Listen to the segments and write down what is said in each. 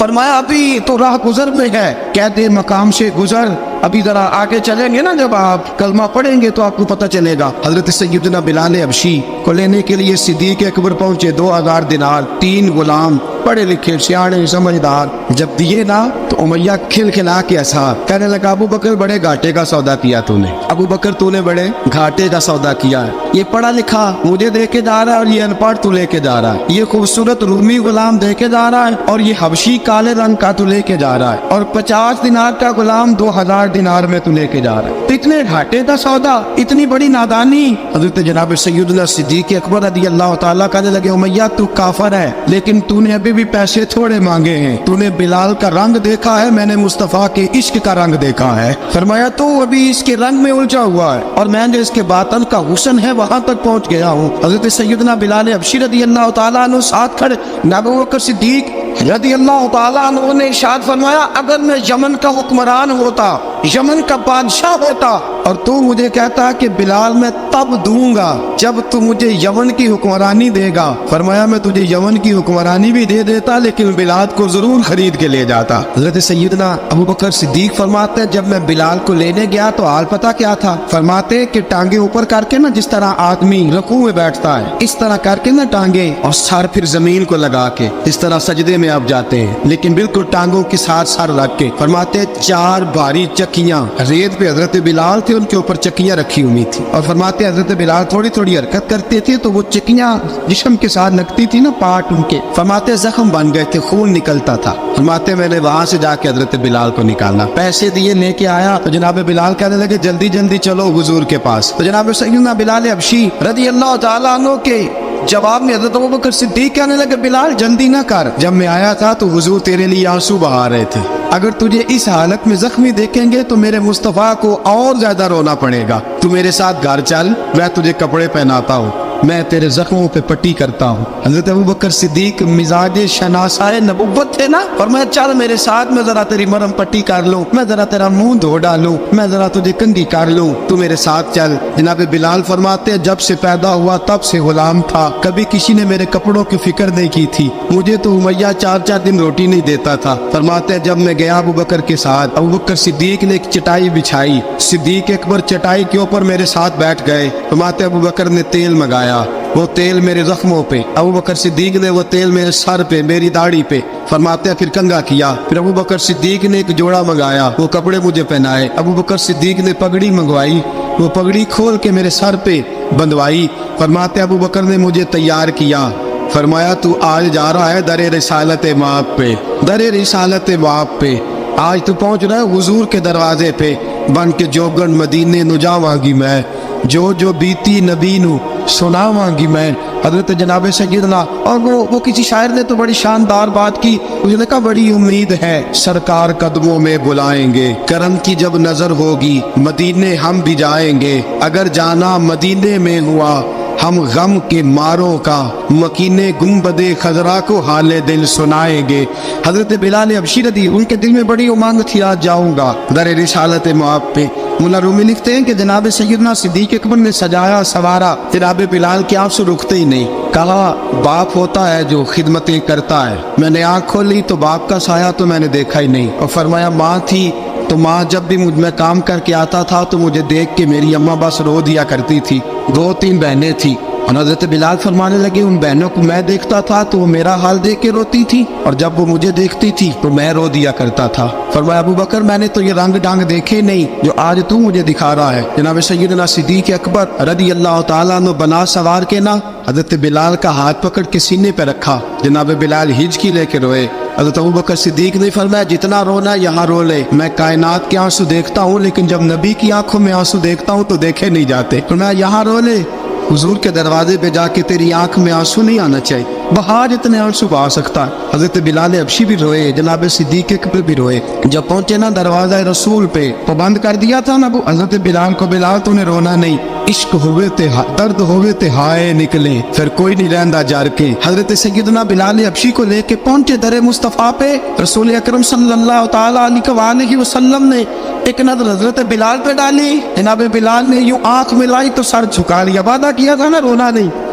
فرمایا ابھی تو راہ گزر میں ہے، کہتے مقام سے گزر، ابھی ذرا آگے چلیں گے نا، جب آپ کلمہ پڑھیں گے تو آپ کو پتہ چلے گا۔ حضرت سیدنا بلال حبشی کو لینے کے لیے صدیق اکبر پہنچے، 2000 دینار، 3 غلام پڑھے لکھے سیانے سمجھدار، جب دیے نا تو امیہ کھل کھلا کے ہنسا، کہنے لگا ابو بکر بڑے گھاٹے کا سودا کیا تو نے، ابو بکر تو نے بڑے گھاٹے کا سودا کیا ہے، یہ پڑھا لکھا مجھے دے کے جا رہا ہے اور یہ ان پڑھ تو لے کے جا رہا ہے، یہ خوبصورت رومی غلام دے کے جا رہا ہے اور یہ حبشی کالے رنگ کا تو لے کے جا رہا ہے، اور 50 دینار کا غلام 2000 دینار میں تو لے کے جا رہا ہے، تو اتنے گھاٹے کا سودا، اتنی بڑی نادانی۔ حضرت جناب سیدنا صدیق اکبر رضی اللہ تعالیٰ کہنے لگے امیہ تو کافر ہے، لیکن تو نے ابھی بھی پیسے تھوڑے مانگے ہیں، تو نے بلال کا رنگ دیکھا ہے، میں نے مصطفیٰ کے عشق کا رنگ دیکھا ہے، فرمایا تو ابھی اس کے رنگ میں الجھا ہوا ہے اور میں نے اس کے باطن کا حسن ہے وہاں تک پہنچ گیا ہوں۔ حضرت سیدنا بلال حبشی رضی اللہ تعالیٰ عنہ ساتھ کھڑے، ابو بکر صدیق رضی اللہ تعالیٰ عنہ نے ارشاد فرمایا اگر میں یمن کا حکمران ہوتا، یمن کا بادشاہ ہوتا اور تو مجھے کہتا کہ بلال میں تب دوں گا جب تو مجھے یمن کی حکمرانی دے گا، فرمایا میں تجھے یمن کی حکمرانی بھی دے دیتا لیکن بلال کو ضرور خرید کے لے جاتا۔ حضرت سیدنا ابو بکر صدیق فرماتے جب میں بلال کو لینے گیا تو حال پتہ کیا تھا، فرماتے کہ ٹانگیں اوپر کر کے نا جس طرح آدمی رکوع میں بیٹھتا ہے اس طرح کر کے نا ٹانگیں اور سر پھر زمین کو لگا کے اس طرح سجدے میں آپ جاتے ہیں، لیکن بالکل ٹانگوں کے ساتھ سر رکھ کے، فرماتے 4 بھاری چکیاں ریت پہ حضرت بلال تھے ان کے اوپر چکیاں رکھی ہوئی تھی، اور فرماتے حضرت بلال تھوڑی تھوڑی حرکت کرتے تھے تو وہ چکیاں جسم کے ساتھ لگتی تھی نا پارٹ ان کے، فرماتے زخم بن گئے تھے، خون نکلتا تھا، فرماتے میں نے وہاں سے جا کے حضرت بلال کو نکالا، پیسے دیے لے کے آیا تو جناب بلال کہنے لگے جلدی جلدی چلو حضور کے پاس، تو جناب سیدنا بلال حبشی رضی اللہ تعالیٰ عنہ کے جواب میں حضرت ابوبکر صدیق کہنے لگے بلال جلدی نہ کر، جب میں آیا تھا تو حضور تیرے لیے آنسو بہا رہے تھے، اگر تجھے اس حالت میں زخمی دیکھیں گے تو میرے مصطفیٰ کو اور زیادہ رونا پڑے گا، تو میرے ساتھ گھر چل، میں تجھے کپڑے پہناتا ہوں، میں تیرے زخموں پہ پٹی کرتا ہوں۔ حضرت ابوبکر صدیق مزاج شناسائے نبوت تھے نا، اور میں چل میرے ساتھ، میں ذرا تیری مرہم پٹی کر لوں، میں ذرا تیرا منہ دھو ڈالوں، میں ذرا تجھے کنگھی کر لوں، تو میرے ساتھ چل۔ جناب بلال فرماتے جب سے پیدا ہوا تب سے غلام تھا، کبھی کسی نے میرے کپڑوں کی فکر نہیں کی تھی، مجھے تو امیہ 4 دن روٹی نہیں دیتا تھا، فرماتے جب میں گیا ابوبکر کے ساتھ، ابوبکر صدیق نے ایک چٹائی بچھائی، صدیق اکبر چٹائی کے اوپر میرے ساتھ بیٹھ گئے، فرماتے ابوبکر نے تیل منگایا، وہ تیل میرے زخموں پہ، ابوبکر صدیق نے وہ تیل میرے سر پہ، میری داڑھی پہ، فرماتے پھر کنگھا کیا، پھر ابوبکر صدیق نے ایک جوڑا منگایا، وہ کپڑے مجھے پہنائے، ابوبکر صدیق نے پگڑی منگوائی، وہ پگڑی کھول کے میرے سر پہ بندھوائی، فرماتے ابوبکر نے مجھے تیار کیا، فرمایا تو آج جا رہا ہے در رسالت ماپ پہ، در رسالت ماپ پہ، آج تو پہنچ رہا ہے حضور کے دروازے پہ، بن کے جوگن مدینے نو جاواں گی میں، جو بیتی نبی نو سناواں گی میں۔ حضرت جناب سیدنا، اور وہ کسی شاعر نے تو بڑی شاندار بات کی، اس نے کہا بڑی امید ہے سرکار قدموں میں بلائیں گے، کرم کی جب نظر ہوگی مدینے ہم بھی جائیں گے، اگر جانا مدینے میں ہوا ہم غم کے ماروں کا، مکینے گنبد خضرا کو حال دل سنائیں گے۔ حضرت بلال حبشی رضی ان کے دل میں بڑی امنگ تھی آج جاؤں گا در رسالت مآب پہ۔ مولا رومی لکھتے ہیں کہ جناب سیدنا صدیق اکبر نے سجایا سوارا، جناب بلال کے آنسو رکتے ہی نہیں، کہا باپ ہوتا ہے جو خدمتیں کرتا ہے، میں نے آنکھ کھولی تو باپ کا سایہ تو میں نے دیکھا ہی نہیں، اور فرمایا ماں تھی تو ماں جب بھی میں کام کر کے آتا تھا تو مجھے دیکھ کے میری اماں بس رو دیا کرتی تھی، 2-3 بہنیں تھی، اور حضرت بلال فرمانے لگے ان بہنوں کو میں دیکھتا تھا تو وہ میرا حال دیکھ کے روتی تھی، اور جب وہ مجھے دیکھتی تھی تو میں رو دیا کرتا تھا۔ فرمایا ابوبکر میں نے تو یہ رنگ ڈانگ دیکھے نہیں جو آج تو مجھے دکھا رہا ہے۔ جناب سیدنا صدیق اکبر رضی اللہ تعالیٰ عنہ بنا سوار کے نا حضرت بلال کا ہاتھ پکڑ کے سینے پہ رکھا، جناب بلال ہچکی لے کے روئے۔ حضرت ابوبکر صدیق نے فرمایا جتنا رونا یہاں رو لے، میں کائنات کے آنسو دیکھتا ہوں لیکن جب نبی کی آنکھوں میں آنسو دیکھتا ہوں تو دیکھے نہیں جاتے، فرمایا یہاں رو لے، حضور کے دروازے پہ جا کے تیری آنکھ میں آنسو نہیں آنا چاہیے، بہا جتنے آنسو بہا سکتا ہے۔ حضرت بلال حبشی بھی روئے، جناب صدیق اکبر بھی روئے، جب پہنچے نا دروازہ رسول پہ پابند کر دیا تھا نا حضرت بلال کو، بلال تو نے رونا نہیں، عشق ہوئے تے درد ہوئے تے ہائے نکلے، پھر کوئی نہیں رہندا جار کے۔ حضرت سیدنا بلال حبشی کو لے کے پہنچے در مصطفیٰ پہ، رسول اکرم صلی اللہ تعالیٰ علیہ وسلم نے ایک نظر حضرت بلال پہ ڈالی، جناب بلال نے یوں آنکھ ملائی تو سر جھکا لیا، وعدہ کیا تھا نا رونا نہیں،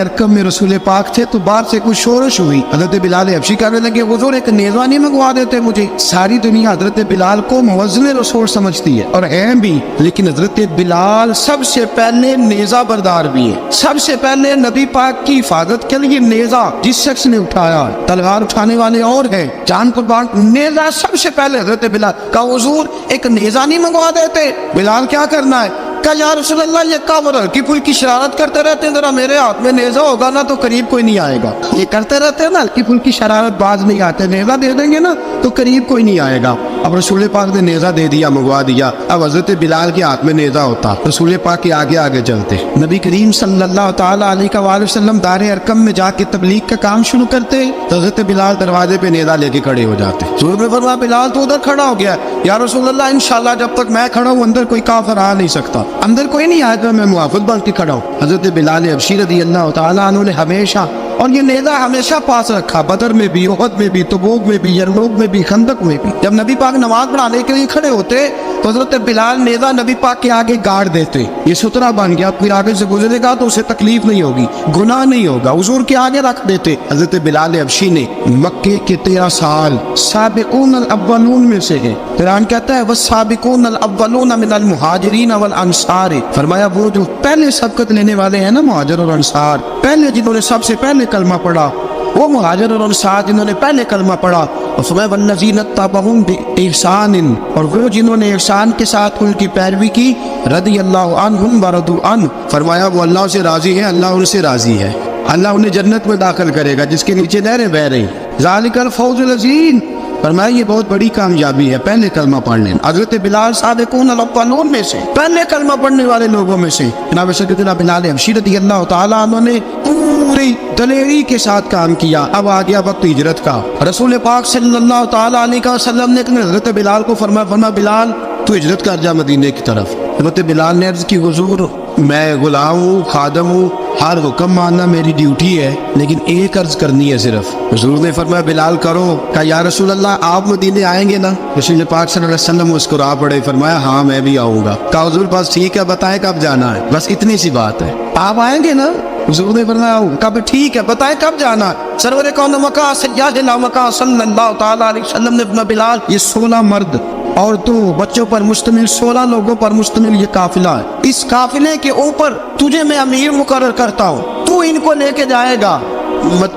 ارکم میں رسول پاک تھے تو باہر سے کچھ شورش ہوئی. حضرت بلال حبشی کہنے لگے حضور ایک نیزہ نہیں منگوا دیتے مجھے. ساری دنیا حضرت بلال کو مؤذن رسول سمجھتی ہے اور ہیں بھی, لیکن حضرت بلال سب سے پہلے نیزہ بردار بھی ہے. سب سے پہلے نبی پاک کی حفاظت کے لیے نیزہ جس شخص نے اٹھایا, تلوار اٹھانے والے اور ہیں, جان قربان, نیزہ سب سے پہلے حضرت بلال. کہا حضور ایک نیزہ نہیں منگوا دیتے. بلال کیا کرنا ہے؟ کہا یا رسول اللہ یہ کافر ہلکی پھلکی شرارت کرتے رہتے ہیں, ذرا میرے ہاتھ میں نیزہ ہوگا نا تو قریب کوئی نہیں آئے گا. یہ کرتے رہتے ہیں نا ہلکی پھلکی شرارت, باز نہیں آتے, نیزہ دے دیں گے نا تو قریب کوئی نہیں آئے گا. اب رسول پاک نے نیزہ دے دیا, منگوا دیا. اب حضرت بلال کے ہاتھ میں نیزہ ہوتا, رسول پاک کے آگے آگے چلتے. نبی کریم صلی اللہ تعالیٰ علیہ وآلہ وسلم دار ارکم میں جا کے تبلیغ کا کام شروع کرتے تو حضرت بلال دروازے پہ نیزہ لے کے کھڑے ہو جاتے. حضور نے فرمایا بلال تو ادھر کھڑا ہو گیا. یا رسول اللہ انشاءاللہ جب تک میں کھڑا ہوں اندر کوئی کافر آ نہیں سکتا, اندر کوئی نہیں آئے گا, میں محافظ بن کے کھڑا ہوں. حضرت بلال حبشی رضی اللہ تعالیٰ عنہ نے ہمیشہ, اور یہ نیزہ ہمیشہ پاس رکھا, بدر میں بھی, احد میں بھی, تبوک میں بھی, یرموک میں بھی, خندق میں بھی. جب نبی پاک نماز پڑھانے کے لیے کھڑے ہوتے تو حضرت بلال نیزہ نبی پاک کے آگے گاڑ دیتے. یہ سترہ بن گیا, پھر آگے سے گزرے گا تو اسے تکلیف نہیں ہوگی, گناہ نہیں ہوگا, حضور کے آگے رکھ دیتے. حضرت بلال حبشی نے مکے کے 13 سال سابقون الاولون میں سے ہے. قرآن کہتا ہے والسابقون الاولون من المہاجرین والانصار, فرمایا وہ جو پہلے سبقت لینے والے ہیں نا مہاجر اور انصار, پہلے جنہوں نے سب سے پہلے کلمہ پڑھا, وہ مہاجر اور انصار جنہوں نے پہلے کلمہ پڑھا. اور فرمایا والذین اتبعوہم بإحسان, اور وہ جنہوں نے احسان کے ساتھ ان کی پیروی کی, رضی اللہ عنہم ورضوا عنہ, فرمایا وہ اللہ سے راضی ہے, اللہ ان سے راضی ہے, اللہ انہیں جنت میں داخل کرے گا جس کے نیچے نہریں بہ رہی. ذالک الفوز العظیم, فرمایا یہ بہت بڑی کامیابی ہے پہلے کلمہ پڑھنے. حضرت بلال سابقون الاولون میں سے, پہلے کلمہ پڑھنے والے لوگوں میں سے. جناب سیدنا بلال حبشی رضی اللہ تعالیٰ عنہ نے پوری دلیری کے ساتھ کام کیا. اب آ گیا وقت ہجرت کا. رسول پاک صلی اللہ تعالیٰ علیہ وسلم نے حضرت بلال کو فرمایا بلال تو ہجرت کر جا مدینے کی طرف. حضرت بلال نے عرض کی حضور میں غلام ہوں, خادم ہوں, ہر حکم ماننا میری ڈیوٹی ہے, لیکن ایک عرض کرنی ہے صرف. حضور نے فرمایا بلال کرو. کہا یا رسول اللہ آپ مدینے آئیں گے نا؟ رسول پاک صلی اللہ علیہ وسلم مسکرا پڑے, فرمایا ہاں میں بھی آؤں گا. کہا حضور بس ٹھیک ہے, بتائیں کب جانا ہے, بس اتنی سی بات ہے, آپ آئیں گے نا؟ حضور نے فرمایا کب, ٹھیک ہے بتائیں کب جانا. سرور کون مکہ سیدنا مکہ صلی اللہ تعالیٰ علیہ وسلم نے فرمایا بلال یہ 16 مرد اور 2 بچوں پر مشتمل 16 لوگوں پر مشتمل یہ قافلہ ہے, اس قافلے کے اوپر تجھے میں امیر مقرر کرتا ہوں, تو ان کو لے کے جائے گا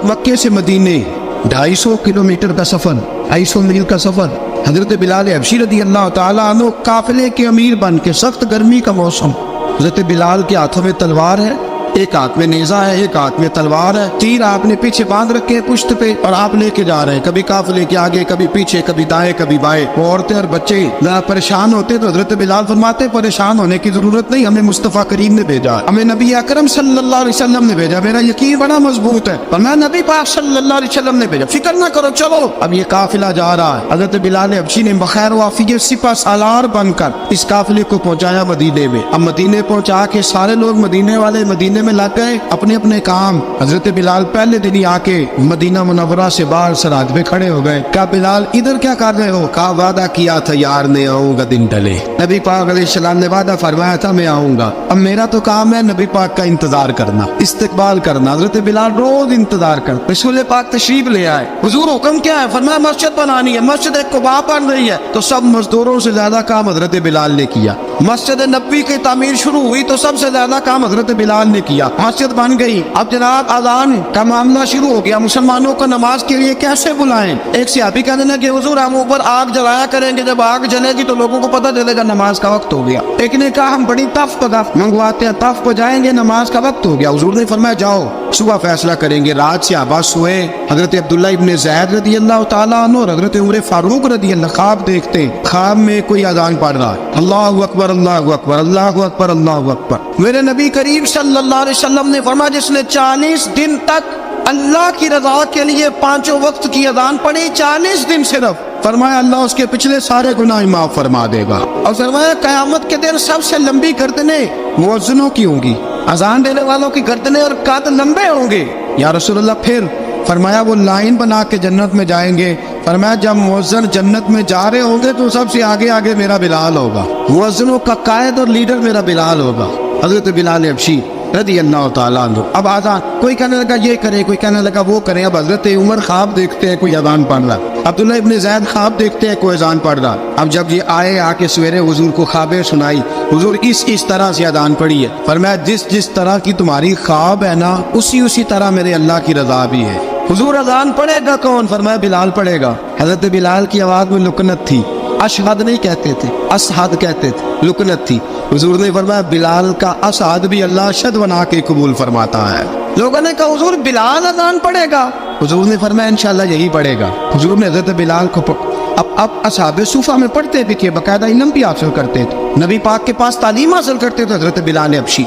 مکے سے مدینے 250 کلومیٹر کا سفر, 250 میل کا سفر. حضرت بلال حبشی رضی اللہ تعالیٰ عنہ قافلے کے امیر بن کے, سخت گرمی کا موسم, حضرت بلال کے ہاتھوں میں تلوار ہے, ایک ہاتھ میں نیزہ ہے, ایک ہاتھ میں تلوار ہے, تیر آپ نے پیچھے باندھ رکھے پشت پہ اور آپ لے کے جا رہے ہیں, کبھی قافلے کے آگے, کبھی پیچھے, کبھی دائیں کبھی بائیں. وہ عورتیں اور بچے ذرا پریشان ہوتے تو حضرت بلال فرماتے پریشان ہونے کی ضرورت نہیں, ہمیں مصطفیٰ کریم نے بھیجا, ہمیں نبی اکرم صلی اللہ علیہ وسلم نے بھیجا, میرا یقین بڑا مضبوط ہے, پر میں نبی پاک صلی اللہ علیہ وسلم نے بھیجا, فکر نہ کرو چلو. اب یہ قافلہ جا رہا ہے. حضرت بلال حبشی نے بخیر و عافیت سپہ سالار بن کر اس قافلے کو پہنچایا مدینے میں. اب مدینے پہنچا کے سارے لوگ مدینے والے مدینے میں لگ گئے اپنے اپنے کام. حضرت بلال پہلے دن ہی آ کے مدینہ منورہ سے باہر سرحد پہ کھڑے ہو گئے. کہا بلال ادھر کیا کر رہے ہو؟ کہا وعدہ کیا تھا یار نے آؤں گا دن ڈلے. نبی پاک علیہ السلام نے وعدہ فرمایا تھا میں آؤں گا, اب میرا تو کام ہے نبی پاک کا انتظار کرنا, استقبال کرنا. حضرت بلال روز انتظار کر. رسول پاک تشریف لے آئے. حضور حکم کیا ہے؟ فرمایا مسجد بنانی ہے, مسجد قباء بن رہی ہے. تو سب مزدوروں سے زیادہ کام حضرت بلال نے کیا. مسجد نبوی کی تعمیر شروع ہوئی تو سب سے زیادہ کام حضرت بلال نے کیا. مسجد بن گئی. اب جناب اذان کا معاملہ شروع ہو گیا, مسلمانوں کو نماز کے لیے کیسے بلائیں؟ ایک صحابی کہنے لگے کہ حضور ہم اوپر آگ جلایا کریں گے, جب آگ جلے گی تو لوگوں کو پتہ چلے گا نماز کا وقت ہو گیا. ایک نے کہا ہم بڑی تف منگواتے ہیں, تف کو جائیں گے, نماز کا وقت ہو گیا. حضور نے فرمایا جاؤ صبح فیصلہ کریں گے. رات سے آباد سوئے. حضرت عبداللہ ابن زید رضی اللہ تعالیٰ عنہ اور حضرت عمر فاروق رضی اللہ خواب دیکھتے ہیں, خواب میں کوئی اذان پڑھ رہا ہے, اللہ اکبر اللہ اکبر اللہ اکبر اللہ اکبر. میرے نبی کریم صلی اللہ علیہ وسلم نے فرمایا جس نے 40 دن تک اللہ کی رضا کے لیے 5 وقت کی اذان پڑھی, 40 دن صرف, فرمایا اللہ اس کے پچھلے سارے گناہ معاف فرما دے گا. اور فرمایا قیامت کے دن سب سے لمبی گردنیں مؤذنوں کی ہوں گی, اذان دینے والوں کی گردنیں اور قد لمبے ہوں گے. یا رسول اللہ پھر؟ فرمایا وہ لائن بنا کے جنت میں جائیں گے. فرمایا جب مؤذن جنت میں جا رہے ہوں گے تو سب سے آگے آگے میرا بلال ہوگا, مؤذنوں کا قائد اور لیڈر میرا بلال ہوگا. حضرت بلال حبشی رضی اللہ تعالیٰ عنہ. اب آزان کوئی کہنے لگا یہ کرے, کوئی کہنے لگا وہ کرے. اب حضرت عمر خواب دیکھتے ہیں کوئی اذان پڑھ رہا, عبداللہ ابن زید خواب دیکھتے ہیں کوئی اذان پڑھ رہا. اب جب یہ آئے آ کے سویرے حضور کو خوابیں سنائی, حضور اس طرح سے اذان پڑھی ہے. فرمایا جس طرح کی تمہاری خواب ہے نا اسی طرح میرے اللہ کی رضا بھی ہے. حضور اذان پڑھے گا کون؟ فرمایا بلال پڑھے گا. حضرت بلال کی آواز میں لکنت تھی, اشہد نہیں کہتے تھے, اسہد کہتے تھے, لکنت تھی. حضور نے فرمایا بلال کا اسہد بھی اللہ اشہد بنا کے قبول فرماتا ہے. لوگوں نے کہا حضور بلال اذان پڑھے گا. حضور نے فرمایا انشاءاللہ یہی پڑھے گا. حضور نے حضرت بلال کو اب اصحاب صوفہ میں پڑھتے بھی تھے, باقاعدہ علم بھی حاصل کرتے تھے, نبی پاک کے پاس تعلیم حاصل کرتے تھے حضرت بلال حبشی.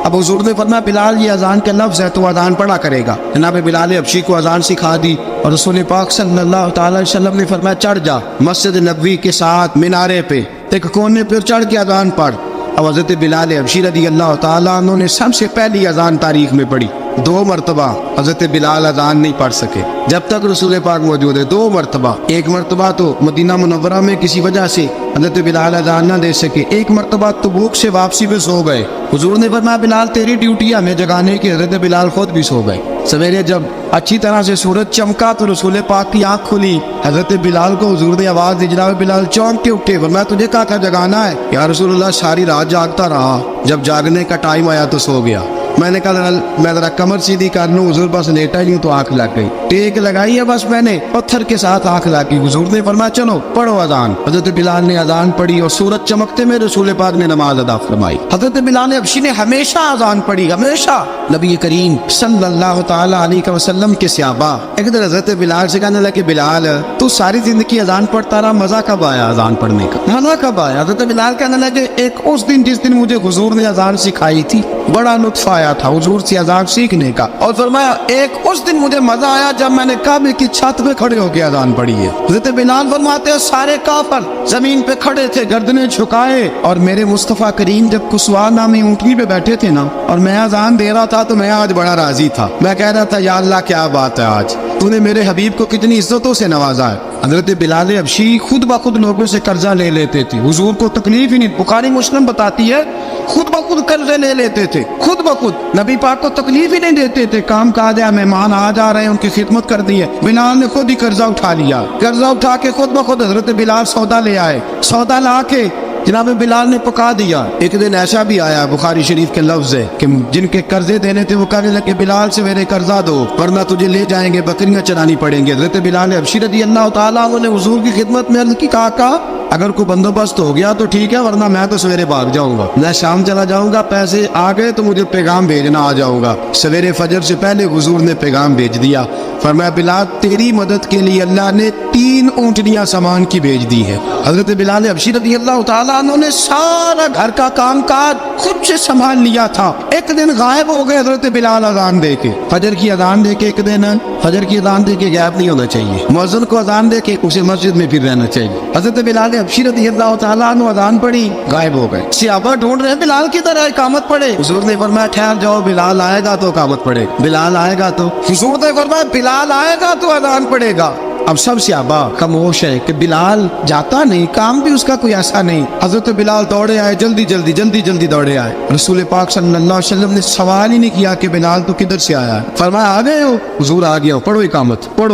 اب حضور نے فرمایا بلال یہ اذان کا لفظ ہے تو اذان پڑھا کرے گا. جناب بلال حبشی کو اذان سکھا دی اور رسول پاک صلی اللہ تعالی وسلم نے فرمایا چڑھ جا مسجد نبوی کے ساتھ مینارے پہ ایک کونے پہ چڑھ کے اذان پڑھ. اب حضرت بلال حبشی رضی اللہ تعالیٰ عنہ نے سب سے پہلی اذان تاریخ میں پڑھی. 2 مرتبہ حضرت بلال اذان نہیں پڑھ سکے جب تک رسول پاک موجود ہے. 2 مرتبہ, ایک مرتبہ تو مدینہ منورہ میں کسی وجہ سے حضرت بلال اذان نہ دے سکے, ایک مرتبہ تبوک سے واپسی میں سو گئے. حضور نے فرمایا بلال تیری ڈیوٹی ہے ہمیں جگانے کی. حضرت بلال خود بھی سو گئے. سویرے جب اچھی طرح سے سورج چمکا تو رسول پاک کی آنکھ کھلی. حضرت بلال کو حضور نے آواز دی, جناب بلال چونک کے اٹھے. فرمایا تجھے کہا تھا جگانا ہے. یا رسول اللہ ساری رات جاگتا رہا, جب جاگنے کا ٹائم آیا تو سو گیا. میں نے کہا میں ذرا کمر سیدھی کر لوں. حضور بس لیٹا ہی ہوں تو آنکھ لگ گئی. ٹیک لگائی ہے بس میں نے, پتھر کے ساتھ آنکھ لگ گئی. حضور نے فرمایا چلو پڑھو اذان. حضرت بلال نے اذان پڑھی اور سورج چمکتے میں رسول پاک نے نماز ادا فرمائی. حضرت بلال حبشی نے ہمیشہ اذان پڑھی, ہمیشہ. نبی کریم صلی اللہ تعالی علیہ وسلم کے صحابہ ایک دن حضرت بلال سے کہنے لگے بلال تو ساری زندگی اذان پڑھتا رہا, مزہ کب آیا اذان پڑھنے کا, مزہ کب آیا؟ حضرت بلال کہنے لگے ایک اس دن جس دن مجھے حضور نے اذان سکھائی تھی بڑا لطف آیا تھا حضور سے اذان سیکھنے کا. اور فرمایا ایک اس دن مجھے مزہ آیا جب میں نے کعبے کی چھت پہ کھڑے ہو کے اذان پڑھی ہے. حضرت بلال فرماتے ہیں سارے کافر زمین پہ کھڑے تھے گردنیں جھکائے, اور میرے مصطفیٰ کریم جب کسوا نامی اونٹنی پہ بیٹھے تھے نا اور میں اذان دے رہا تھا تو میں آج بڑا راضی تھا. میں کہہ رہا تھا یا اللہ کیا بات ہے, آج تو نے میرے حبیب کو کتنی عزتوں سے نوازا ہے. حضرت بلال حبشی خود بخود لوگوں سے قرضہ لے لیتے تھے, حضور کو تکلیف ہی نہیں. بخاری مسلم بتاتی ہے خود بخود قرضے لے لیتے تھے, خود بخود. نبی پاک کو تکلیف ہی نہیں دیتے تھے. کام کاج ہے, مہمان آ جا رہے ہیں, ان کی خدمت کر دی ہے. بلال نے خود ہی قرضہ اٹھا لیا, قرضہ اٹھا کے خود بخود حضرت بلال سودا لے آئے. سودا لا کے جناب بلال نے پکا دیا. ایک دن ایسا بھی آیا بخاری شریف کے لفظ ہے کہ جن کے قرضے دینے تھے وہ کہنے لگے بلال سے میرے قرضہ دو ورنہ تجھے لے جائیں گے, بکریاں چرانی پڑیں گے. حضرت بلال حبشی رضی اللہ تعالیٰ عنہ نے حضور کی خدمت میں عرض کی, کہا اگر کوئی بندوبست ہو گیا تو ٹھیک ہے ورنہ میں تو سویرے بھاگ جاؤں گا, میں شام چلا جاؤں گا, پیسے آ گئے تو مجھے پیغام بھیجنا آ جاؤں گا. سویرے فجر سے پہلے حضور نے پیغام بھیج دیا. فرمایا بلال تیری مدد کے لیے اللہ نے 3 اونٹنیاں سامان کی بھیج دی ہے. حضرت بلال حبشی رضی اللہ تعالیٰ عنہ نے سارا گھر کا کام کاج خود سے سنبھال لیا تھا. ایک دن غائب ہو گئے حضرت بلال اذان دے کے, فجر کی اذان دے کے. ایک دن فجر کی اذان دے کے غائب نہیں ہونا چاہیے, مؤذن کو اذان دے کے اسے مسجد میں پھر رہنا چاہیے. حضرت بلال حبشی رضی اللہ تعالیٰ عنہ اذان پڑھی, غائب ہو گئے. صحابہ ڈھونڈ رہے بلال کی طرح اقامت پڑھے. حضور نے فرمایا ٹھہر جاؤ, بلال آئے گا تو اقامت پڑھے, بلال آئے گا تو. حضور نے فرمایا بلال آئے گا تو اذان پڑھے گا. اب سب صحابہ خاموش ہے کہ بلال جاتا نہیں, کام بھی اس کا کوئی ایسا نہیں. حضرت بلال دوڑے آئے, جلدی دوڑے آئے. رسول پاک صلی اللہ علیہ وسلم نے سوال ہی نہیں کیا کہ بلال تو کدھر سے آیا ہے, فرمایا آ گئے ہو. حضور آ گیا ہو, پڑھو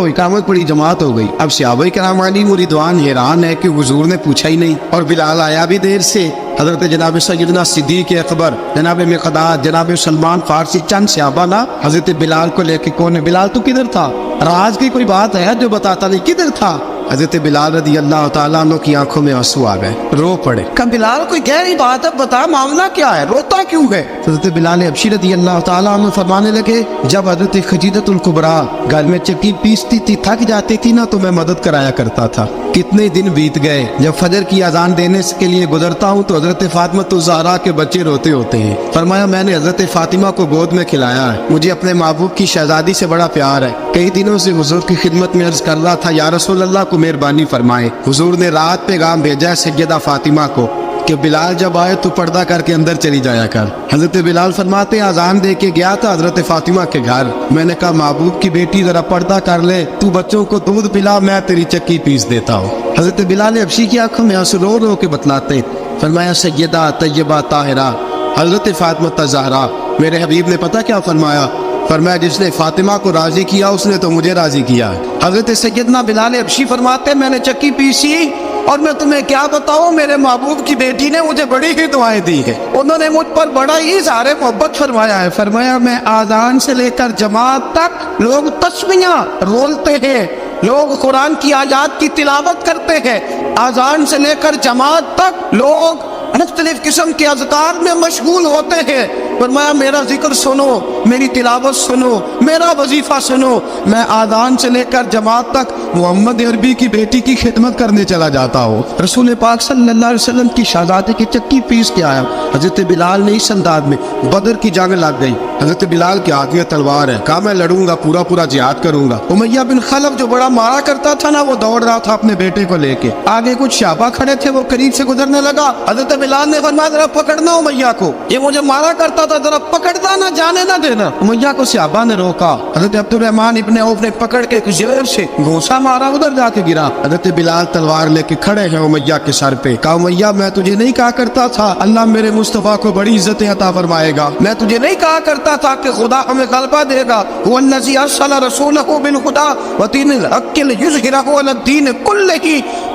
اقامت پڑھی, جماعت ہو گئی. اب صحابہ کرام علی مریدوان حیران ہے کہ حضور نے پوچھا ہی نہیں اور بلال آیا بھی دیر سے. حضرت جناب سیدنا صدیق اکبر, جناب مقداد, جناب سلمان فارسی, چند صحابہ نا حضرت بلال کو لے کے کون ہے بلال تو کدھر تھا, راز کی کوئی بات ہے جو بتاتا نہیں کدھر تھا. حضرت بلال رضی اللہ تعالیٰ عنہ کی آنکھوں میں آنسو آ گئے, رو پڑے. کہ بلال کوئی گہری بات ہے, بتا معاملہ کیا ہے, روتا کیوں ہے؟ حضرت بلال حبشی رضی اللہ تعالیٰ عنہ فرمانے لگے جب حضرت خدیجہ الکبریٰ گھر میں چکی پیستی تھی, تھک جاتی تھی نا تو میں مدد کرایا کرتا تھا. کتنے دن بیت گئے, جب فجر کی اذان دینے کے لیے گزرتا ہوں تو حضرت فاطمہ الزہرا کے بچے روتے ہوتے ہیں. فرمایا میں نے حضرت فاطمہ کو گود میں کھلایا ہے, مجھے اپنے محبوب کی شہزادی سے بڑا پیار ہے. کئی دنوں سے حضور کی خدمت میں عرض کر رہا تھا یا رسول اللہ کو مہربانی فرمائے. حضور نے رات پیغام بھیجا ہے سیدہ فاطمہ کو کہ بلال جب آئے تو پردہ کر کے اندر چلی جایا کر. حضرت بلال فرماتے ہیں اذان دے کے گیا تھا حضرت فاطمہ کے گھر, میں نے کہا محبوب کی بیٹی ذرا پردہ کر لے, تو بچوں کو دودھ پلا, میں تیری چکی پیس دیتا ہوں. حضرت بلال حبشی کی آنکھوں میں آنسو رو رو کے بتلاتے, فرمایا سیدہ طیبہ طاہرہ حضرت فاطمہ الزہرا میرے حبیب نے پتہ کیا فرمایا؟ فرمایا جس نے فاطمہ کو راضی کیا اس نے تو مجھے راضی کیا۔ حضرت سیدنا بلال حبشی فرماتے ہیں میں نے چکی پیسی اور میں تمہیں کیا بتاؤں، میرے محبوب کی بیٹی نے مجھے بڑی ہی دعائیں دی ہے، انہوں نے مجھ پر بڑا ہی اظہار محبت فرمایا ہے۔ فرمایا میں آذان سے لے کر جماعت تک لوگ تسبیحاں رولتے ہیں، لوگ قرآن کی آیات کی تلاوت کرتے ہیں، آذان سے لے کر جماعت تک لوگ مختلف قسم کے اذکار میں مشغول ہوتے ہیں۔ فرمایا میرا ذکر سنو، میری تلاوت سنو، میرا وظیفہ سنو، میں آذان سے لے کر جماعت تک محمد عربی کی بیٹی کی خدمت کرنے چلا جاتا ہوں۔ رسول پاک صلی اللہ علیہ وسلم کی شہزادی کی چکی پیس کے آیا۔ حضرت بلال نے اس انداز میں بدر کی جنگ لگ گئی، حضرت بلال کے ہاتھ میں تلوار ہے، کہا میں لڑوں گا، پورا جہاد کروں گا۔ امیہ بن خلف جو بڑا مارا کرتا تھا نا، وہ دوڑ رہا تھا اپنے بیٹے کو لے کے، آگے کچھ صحابہ کھڑے تھے، وہ قریب سے گزرنے لگا، حضرت بلال نے فرمایا ذرا پکڑنا امیہ کو، یہ مجھے مارا کرتا تھا، ذرا پکڑنا نہ جانے نہ دینا۔ امیہ کو صحابہ نے روکا، حضرت عبد الرحمن ابن عوف نے پکڑ کے زور سے گھونسا مارا، ادھر جا کے گرا۔ حضرت بلال تلوار لے کے کھڑے ہیں امیہ کے سر پہ، کہا امیہ میں تجھے نہیں کہا کرتا تھا اللہ میرے مصطفیٰ کو بڑی عزتیں عطا فرمائے گا، میں تجھے نہیں کہا کرتا تھا کہ خدا ہمیں غلبہ دے گا، هو الذی ارسل رسولہ بالہدی ودین الحق لیظہرہ علی الدین کلہ،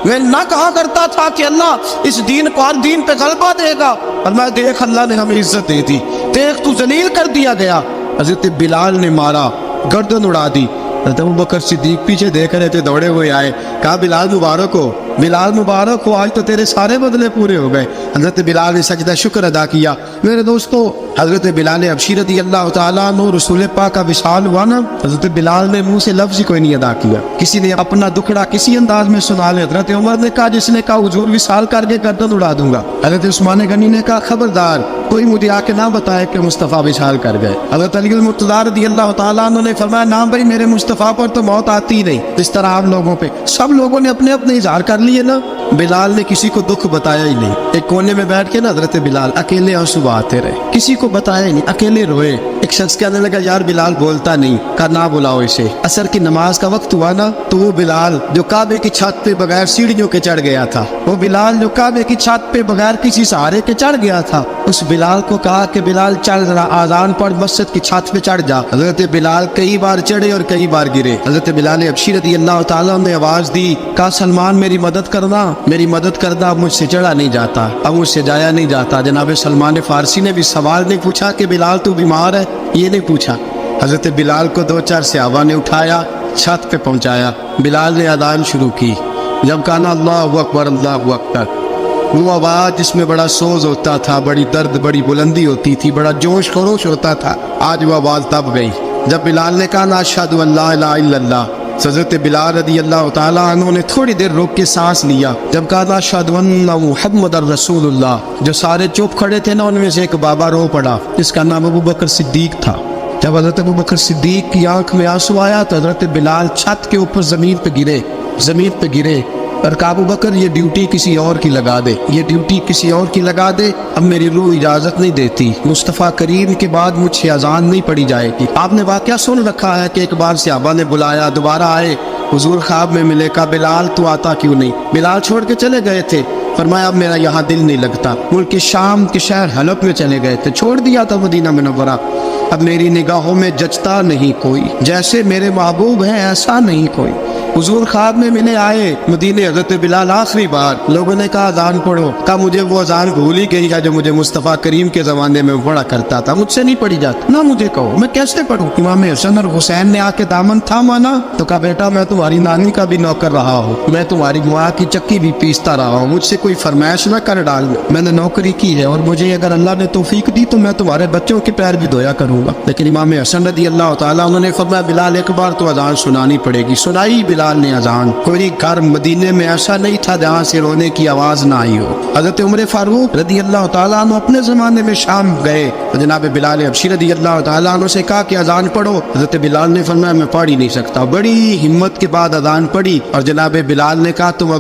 میں نہ کہا کرتا تھا کہ اللہ اس دین کو ہر دین پہ غلبہ دے گا، اور میں دیکھ اللہ نے ہمیں عزت دے دی، دیکھ تو ذلیل کر دیا گیا۔ حضرت بلال نے مارا، گردن اڑا دی۔ حضرت ابوبکر صدیق پیچھے دیکھ رہے تھے، دوڑے ہوئے آئے، کہا بلال مبارک ہو، بلال مبارک ہو، آج تو تیرے سارے بدلے پورے ہو گئے۔ حضرت بلال نے سجدہ شکر ادا کیا۔ میرے دوستو حضرت بلال حبشی رضی اللہ تعالیٰ عنہ رسول پاک کا وصال ہوا نا، حضرت بلال نے منہ سے لفظ ہی کوئی نہیں ادا کیا، کسی نے اپنا دکھڑا کسی انداز میں سنا لے۔ حضرت عمر نے کہا جس نے کہا حضور وصال کر کے گردن اڑا دوں گا۔ حضرت عثمان غنی نے کہا خبردار کوئی مجھے آ کے نہ بتائے کہ مصطفیٰ وصال کر گئے۔ حضرت علی المرتضیٰ رضی اللہ تعالیٰ عنہ نے فرمایا نہ بھائی میرے مصطفیٰ پر تو موت آتی ہی نہیں، اس طرح آپ لوگوں پہ سب لوگوں نے اپنے اپنے اظہار کر لیے نا، بلال نے کسی کو دکھ بتایا ہی نہیں۔ ایک کونے میں بیٹھ کے نا حضرت بلال اکیلے آنسو بہاتے رہے، کسی کو بتایا ہی نہیں، اکیلے روئے۔ ایک شخص کہنے لگا یار بلال بولتا نہیں، کہا نہ بلاؤ اسے۔ عصر کی نماز کا وقت ہوا نا، تو وہ بلال جو کعبے کی چھت پہ بغیر سیڑھیوں کے چڑھ گیا تھا، وہ بلال جو کعبے کی چھت پہ بغیر کسی سہارے کے چڑھ گیا تھا، اس بلال کو کہا کہ بلال چڑھ ذرا آذان پڑھ، مسجد کی چھت پہ چڑھ جا۔ حضرت بلال کئی بار چڑھے اور کئی بار گرے۔ حضرت بلال حبشی رضی اللہ تعالیٰ نے آواز دی، کہا سلمان میری مدد کرنا، میری مدد کرنا، اب مجھ سے چڑھا نہیں جاتا، اب مجھ سے جایا نہیں جاتا۔ جناب سلمان فارسی نے بھی سوال نہیں پوچھا کہ بلال تو بیمار ہے، یہ نہیں پوچھا۔ حضرت بلال کو دو چار صحابہ نے اٹھایا، چھت پہ پہنچایا، بلال نے اذان شروع کی۔ جب کہا نا اللہ اکبر اللہ اکبر، وہ آواز جس میں بڑا سوز ہوتا تھا، بڑی درد، بڑی بلندی ہوتی تھی، بڑا جوش خروش ہوتا تھا، آج وہ آواز تب گئی جب بلال نے کہا نا اشہد ان لا الہ الا اللہ۔ حضرت بلال رضی اللہ تعالیٰ عنہ نے تھوڑی دیر روک کے سانس لیا، جب کہا نا اشہد ان محمد رسول اللہ، جو سارے چپ کھڑے تھے نا ان میں سے ایک بابا رو پڑا، جس کا نام ابوبکر صدیق تھا۔ جب حضرت ابوبکر صدیق کی آنکھ میں آنسو آیا تو حضرت بلال چھت کے اوپر زمین پہ گرے اور کہا ابوبکر یہ ڈیوٹی کسی اور کی لگا دے، یہ ڈیوٹی کسی اور کی لگا دے، اب میری روح اجازت نہیں دیتی، مصطفیٰ کریم کے بعد مجھ سے اذان نہیں پڑی جائے گی۔ آپ نے واقعہ سن رکھا ہے کہ ایک بار صحابہ نے بلایا، دوبارہ آئے، حضور خواب میں ملے، کہا بلال تو آتا کیوں نہیں؟ بلال چھوڑ کے چلے گئے تھے، فرمایا اب میرا یہاں دل نہیں لگتا، ملک شام کے شہر حلب میں چلے گئے تھے، چھوڑ دیا تھا مدینہ منورہ، اب میری نگاہوں میں جچتا نہیں کوئی، جیسے میرے محبوب ہیں ایسا نہیں کوئی۔ حضور خواب میں ملے، آئے مدینے، حضرت بلال آخری بار، لوگوں نے کہا اذان پڑھو، کہا مجھے وہ اذان بھول ہی گئی ہے جو مجھے مصطفیٰ کریم کے زمانے میں پڑھا کرتا تھا، مجھ سے نہیں پڑھی جاتی، نہ مجھے کہو میں کیسے پڑھوں۔ امام حسن اور حسین نے آ کے دامن تھاما نا، تو کہا بیٹا میں تمہاری نانی کا بھی نوکر رہا ہوں، میں تمہاری ماں کی چکی بھی پیستا رہا ہوں، مجھ سے کوئی فرمائش نہ کر ڈال، میں نے نوکری کی ہے اور مجھے اگر اللہ نے توفیق دی تو میں تمہارے بچوں کے پیر بھی دھویا کروں گا۔ لیکن امام حسن رضی اللہ تعالیٰ انہوں نے فرمایا بلال ایک بار تو اذان سنانی پڑے گی۔ سنائی بلال نے اذان، کوئی گھر مدینے میں ایسا نہیں تھا جہاں سے رونے کی آواز نہ آئی ہو۔ حضرت عمر فاروق رضی اللہ تعالیٰ عنہ اپنے زمانے میں شام گئے، جناب بلال حبشی رضی اللہ تعالیٰ عنہ سے کہا کہ اذان پڑھو، حضرت بلال نے فرمایا میں پڑھ ہی نہیں سکتا، بڑی ہمت کے بعد اذان پڑھی اور جناب بلال نے کہا تم